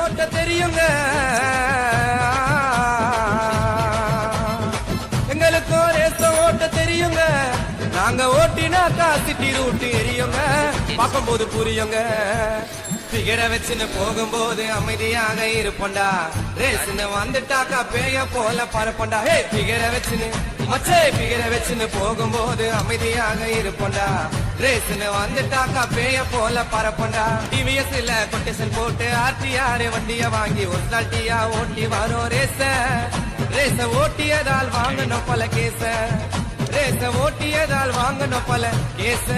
ஓட்ட தெரியுங்க, எங்களுக்கும் ரேச ஓட்ட தெரியுங்க. நாங்க ஓட்டினாக்கா சிட்டி ரூட்டு எரியுங்க, பார்க்கும்போது புரியுங்க. பிகரை வச்சுன்னு போகும்போது அமைதியாக இருப்போண்டா, ரேஸ்ன்னு வந்துட்டாக்கா பேய போல பரப்பண்டா. ஹே பிகரை வச்சுன்னு மச்சே பிகரை வச்சுன்னு போகும்போது அமைதியாக இருப்போண்டா, ரேஸ்ன்னு வந்துட்டாக்கா பேய போல பரப்பண்டா. டிவிஎஸ்ல கொட்டேஷன் போட்டு ஆர்டிஆர் வண்டிய வாங்கி ஒரு நாட்டியா ஓட்டி வரோம் ரேச. ரேச ஓட்டியதால் வாங்கணும் பல கேச, ரேச ஓட்டியதால் வாங்கணும் பல கேச.